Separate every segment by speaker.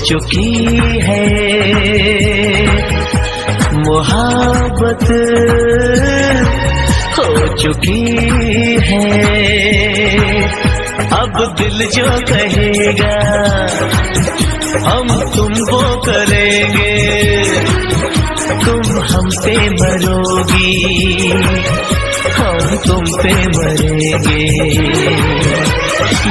Speaker 1: चुकी है मोहब्बत, हो चुकी है। अब दिल जो कहेगा हम तुमको करेंगे, तुम हम पे मरोगी, हम तुम पे मरेंगे।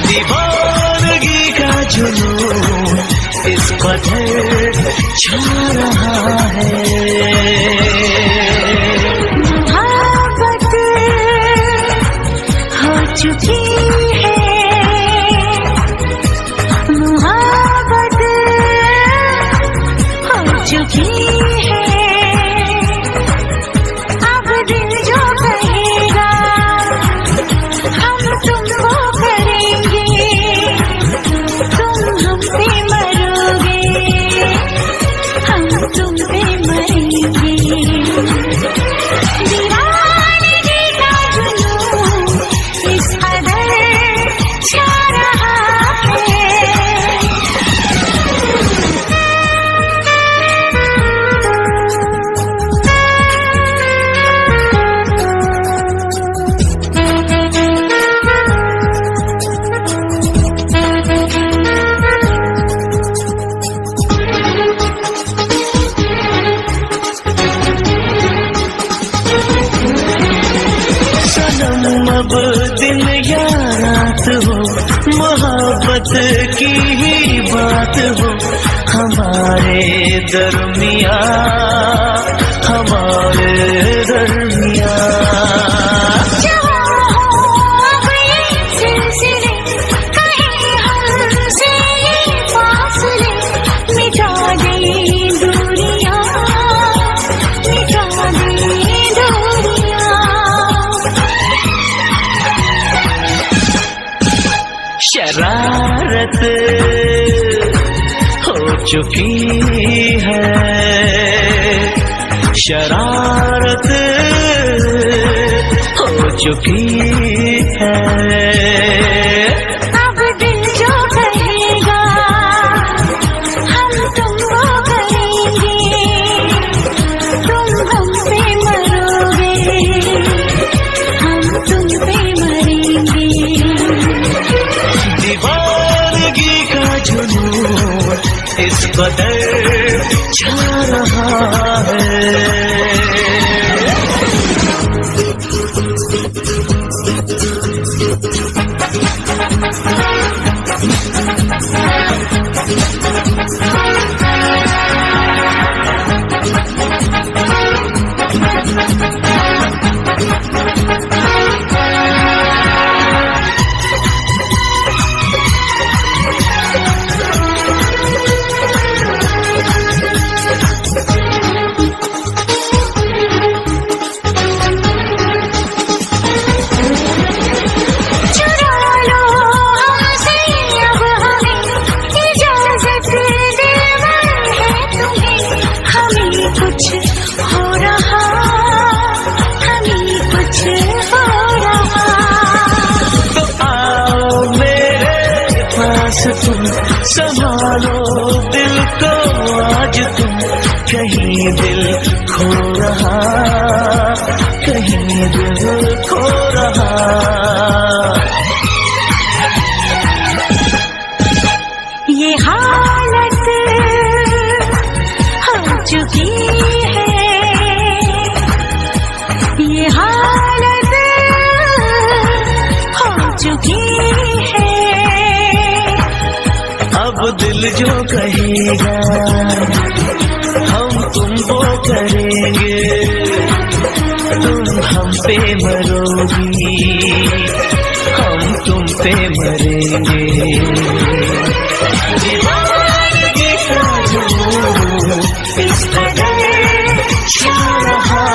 Speaker 1: दीवानगी का जुनून इस कदर छा रहा है।
Speaker 2: मोहब्बत हो चुकी है, मोहब्बत हो चुकी है। अब दिल जो कहेगा हम तुमको करेंगे, तुम हम पे मरोगे, हम तुम पे मरेंगे। दीवानगी का जुनून इस कदर छा रहा है।
Speaker 1: अब दिन या रात हो, मोहब्बत की ही बात हो, हमारे दरमिया, हमारे दरमिया। शरारत हो चुकी है, शरारत हो चुकी है।
Speaker 2: अब दिल जो कहेगा हम तुमको करेंगे, तुम हम पे मरोगे, हम तुम पे मरेंगे।
Speaker 1: दीवानगी का जुनून इस कदर छा रहा है। तुम संभालो दिल को आज तुम, कहीं दिल खो रहा, कहीं दिल खो रहा।
Speaker 2: ये हालत हो चुकी है, ये हालत हो चुकी है।
Speaker 1: अब दिल जो कहेगा हम तुमको करेंगे, तुम हम पे मरोगी, हम तुम पे मरेंगे। दीवानगी का जुनून इस कदर छा रहा